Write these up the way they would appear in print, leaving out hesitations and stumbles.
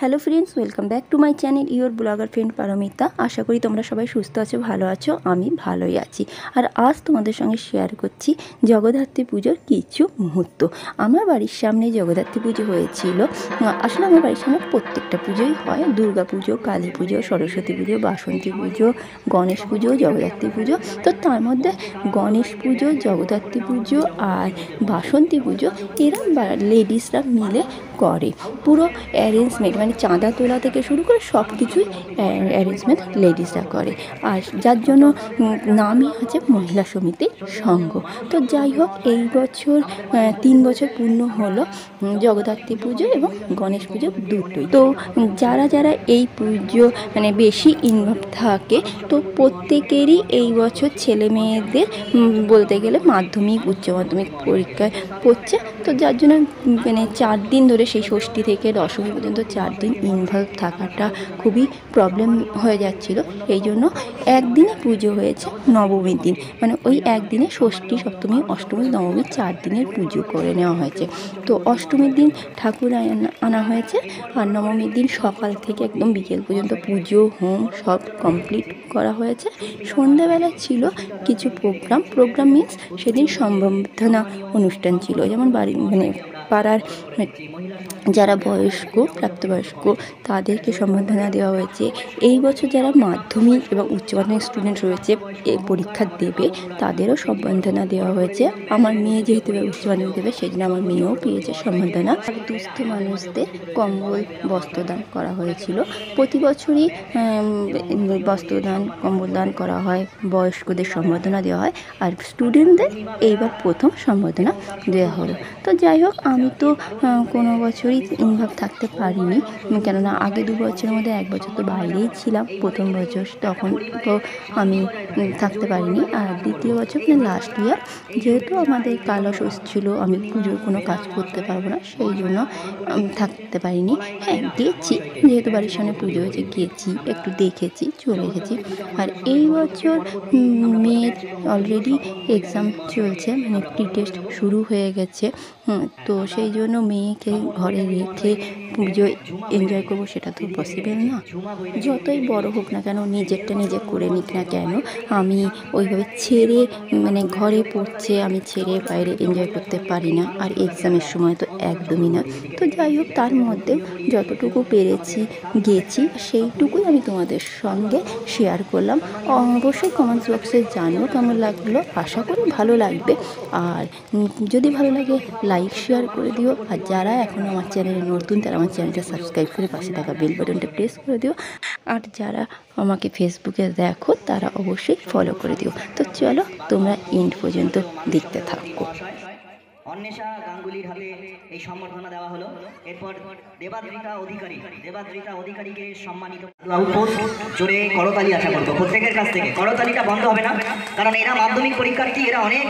Hello friends, welcome back to my channel your blogger friend Paramita. আশা করি তোমরা সবাই সুস্থ আছো, ভালো আছো। আমি ভালোই আছি। আর আজ তোমাদের সঙ্গে শেয়ার করছি জগদ্ধাত্রী পুজোর কিছু মুহূর্ত। আমার বাড়ির সামনে জগদ্ধাত্রী পুজো হয়েছিল। আসলে আমার বাড়ির সামনে প্রত্যেকটা পুজোই হয়, দুর্গা পুজো, কালী পুজো, সরস্বতী পুজো, বাসন্তী পুজো, গণেশ পুজো, জগদ্ধাত্রী পুজো। তো তার মধ্যে গণেশ পুজো, জগদ্ধাত্রী পুজো আর বাসন্তী পুজো এরা লেডিসরা মিলে করে। পুরো অ্যারেঞ্জমেন্ট মানে চাঁদা তোলা থেকে শুরু করে সব কিছুই অ্যারেঞ্জমেন্ট লেডিসরা করে। আর যার জন্য নামই আছে মহিলা সমিতির সংঘ। তো যাই হোক, এই বছর 3 বছর পূর্ণ হলো জগদ্ধাত্রী পুজো এবং গণেশ পুজো দুটোই। তো যারা যারা এই পুজো মানে বেশি ইনভলভ থাকে, তো প্রত্যেকেরই এই বছর ছেলে মেয়েদের বলতে গেলে মাধ্যমিক উচ্চ মাধ্যমিক পরীক্ষায় পড়ছে। তো যার জন্য মানে 4 দিন ধরে সেই ষষ্ঠী থেকে দশমী পর্যন্ত 4 দিন ইনভলভ থাকাটা খুবই প্রবলেম হয়ে যাচ্ছিলো। এই জন্য একদিনে পুজো হয়েছে নবমীর দিন, মানে ওই একদিনে ষষ্ঠী, সপ্তমী, অষ্টমী, নবমী 4 দিনের পুজো করে নেওয়া হয়েছে। তো অষ্টমীর দিন ঠাকুর আনা হয়েছে, আর নবমীর দিন সকাল থেকে একদম বিকেল পর্যন্ত পুজো হোম সব কমপ্লিট করা হয়েছে। সন্ধ্যাবেলা ছিল কিছু প্রোগ্রাম মিন্স সেদিন সম্বর্ধনা অনুষ্ঠান ছিল, যেমন বাড়ি মানে পাড়ার যারা বয়স্ক প্রাপ্তবয়স্ক তাদেরকে সম্বর্ধনা দেওয়া হয়েছে। এই বছর যারা মাধ্যমিক এবং উচ্চ মাধ্যমিক স্টুডেন্ট রয়েছে পরীক্ষা দেবে তাদেরও সম্বর্ধনা দেওয়া হয়েছে। আমার মেয়ে যেহেতু উচ্চ মাধ্যমিক দেবে সেই জন্য আমার মেয়েও পেয়েছে সম্বর্ধনা। আর দুস্থ মানুষদের কম্বল বস্ত্রদান করা হয়েছিল। প্রতি বছরই বস্ত্রদান কম্বল দান করা হয়, বয়স্কদের সম্বর্ধনা দেওয়া হয়, আর স্টুডেন্টদের এইবার প্রথম সম্বর্ধনা দেওয়া হলো। তো যাই হোক, আমি তো কোনো বছরই ইনভলভ থাকতে পারিনি, কেননা আগে 2 বছরের মধ্যে 1 বছর তো বাইরেই ছিলাম। প্রথম বছর তখন তো আমি থাকতে পারিনি, আর দ্বিতীয় বছর মানে লাস্ট ইয়ার যেহেতু আমাদের কালো ষষ্ঠী ছিল, আমি পুজোর কোনো কাজ করতে পারবো না, সেই জন্য আমি থাকতে পারিনি। হ্যাঁ, গেছি, যেহেতু বাড়ির সামনে পুজো হয়েছে গেছি, একটু দেখেছি, চলে এসেছি। আর এই বছর মেয়ের অলরেডি এক্সাম চলছে, মানে প্রি টেস্ট শুরু হয়ে গেছে। তো সেই জন্য মেয়েকে ঘরে রেখে পুজো এনজয় করবো সেটা তো পসিবল না। যতই বড় হোক না কেন, নিজেরটা নিজে করে নিক না কেন, আমি ওইভাবে ছেড়ে মানে ঘরে পড়ছে আমি ছেড়ে বাইরে এনজয় করতে পারি না, আর এক্সামের সময় তো একদমই না। তো যাই হোক, তার মধ্যে যতটুকু পেরেছি গেছি, সেইটুকুই আমি তোমাদের সঙ্গে শেয়ার করলাম। অবশ্যই কমেন্টস বক্সে জানিও কেমন লাগলো, আশা করি ভালো লাগবে। আর যদি ভালো লাগে লাইক শেয়ার করে দিও, আর যারা এখন আমার চ্যানেলে নতুন তারা আমার চ্যানেলটা সাবস্ক্রাইব করে পাশে থাকা বেল বাটনটা প্রেস করে দিও। আর যারা আমাকে ফেসবুকে দেখো তারা অবশ্যই ফলো করে দিও। তো চলো, তোমরা এন্ড পর্যন্ত দেখতে থাকো। অন্বেষা গাঙ্গুলির হাতে এই সম্বর্ধনা দেওয়া হলো। এরপর দেবাদ্রিতা অধিকারীকে সম্মানিত আউটপোস্ট জোরে করতালি আশা করবো প্রত্যেকের কাছ থেকে। করতালিটা বন্ধ হবে না, কারণ এরা মাধ্যমিক পরীক্ষার্থী, এরা অনেক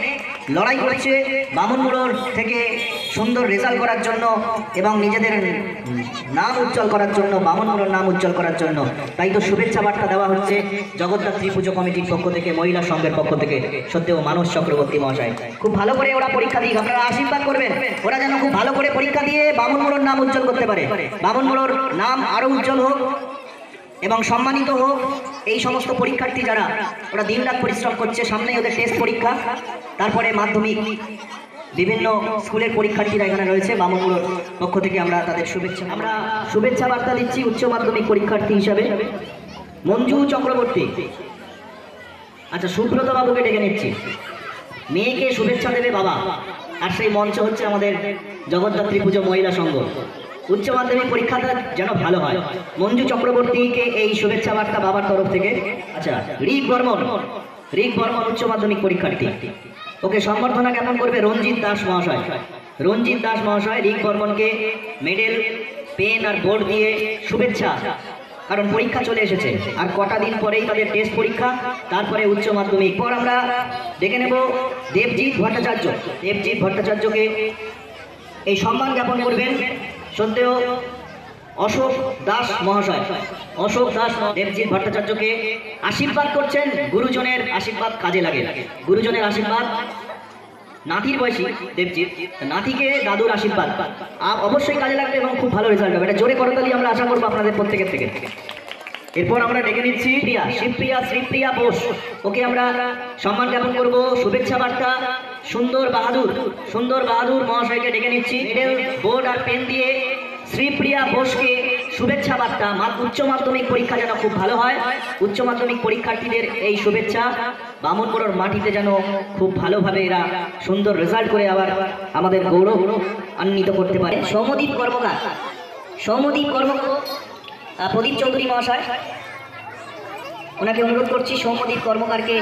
লড়াই করছে বামুনমোড় থেকে সুন্দর রেজাল্ট করার জন্য এবং নিজেদের নাম উজ্জ্বল করার জন্য, বামুনমোড়ের নাম উজ্জ্বল করার জন্য। তাই তো শুভেচ্ছা বার্তা দেওয়া হচ্ছে জগদ্ধাত্রী পুজো কমিটির পক্ষ থেকে, মহিলা সংঘের পক্ষ থেকে সত্যিও মানস চক্রবর্তী মহাশয়। খুব ভালো করে ওরা পরীক্ষা দিক, আপনারা আশীর্বাদ করবেন ওরা যেন খুব ভালো করে পরীক্ষা দিয়ে বামুনমোড়ের নাম উজ্জ্বল করতে পারে, বামুনমোড়ের নাম আরো উজ্জ্বল হোক এবং সম্মানিত হোক। এই সমস্ত পরীক্ষার্থী যারা ওরা দিনরাত পরিশ্রম করছে, সামনে ওদের টেস্ট পরীক্ষা, তারপরে মাধ্যমিক, বিভিন্ন স্কুলের পরীক্ষার্থীরা এখানে রয়েছে। বামুনমোড়ের পক্ষ থেকে আমরা তাদের শুভেচ্ছা বার্তা দিচ্ছি। উচ্চ মাধ্যমিক পরীক্ষার্থী হিসাবে মঞ্জু চক্রবর্তী, আচ্ছা সুব্রত বাবুকে ডেকে নিচ্ছি। মেয়েকে শুভেচ্ছা দেবে বাবা, আর সেই মঞ্চ হচ্ছে আমাদের জগদ্ধাত্রী পুজো মহিলা সংঘ। উচ্চ মাধ্যমিক পরীক্ষাটা যেন ভালো হয়। মঞ্জু চক্রবর্তীকে এই শুভেচ্ছা বার্তা বাবার তরফ থেকে। আচ্ছা, রিক বর্মন উচ্চ মাধ্যমিক পরীক্ষার্থী, ওকে সম্বর্ধনা জ্ঞাপন করবে রঞ্জিত দাস মহাশয়। রিক বর্মনকে মেডেল, পেন আর বোর্ড দিয়ে শুভেচ্ছা, কারণ পরীক্ষা চলে এসেছে আর কটা দিন পরেই তাদের টেস্ট পরীক্ষা, তারপরে উচ্চ মাধ্যমিক। পর আমরা দেখে নেব দেবজিৎ ভট্টাচার্যকে এই সম্মান জ্ঞাপন করবেন সন্দেহ অশোক দাস মহাশয়। দেবজিৎ ভট্টাচার্যকে আশীর্বাদ করছেন। গুরুজনের আশীর্বাদ কাজে লাগে, গুরুজনের আশীর্বাদ নাতির বয়সী দেবজিৎ, নাতিকে দাদুর আশীর্বাদ অবশ্যই কাজে লাগবে এবং খুব ভালো রেজাল্ট হবে। এটা জোরে করতালি আমরা আশা করবো আপনাদের প্রত্যেকের থেকে। এরপর আমরা ডেকে নিচ্ছি শ্রীপ্রিয়া বোস, ওকে আমরা সম্মান জ্ঞাপন করবো, শুভেচ্ছা বার্তা। সুন্দর বাহাদুর মহাশয়কে ডেকে নিচ্ছি, বোর্ড আর পেন দিয়ে শ্রীপ্রিয়া বোসকে শুভেচ্ছা বার্তা। উচ্চ মাধ্যমিক পরীক্ষা যেন খুব ভালো হয়, উচ্চ মাধ্যমিক পরীক্ষার্থীদের এই শুভেচ্ছা। বামনপুরের মাটিতে যেন খুব ভালোভাবে এরা সুন্দর রেজাল্ট করে আবার আমাদের গৌরব আন্বিত করতে পারে। সৌম্যদীপ কর্মকার, প্রদীপ চৌধুরী মহাশয়, ওনাকে অনুরোধ করছি সৌম্যদীপ কর্মকারকে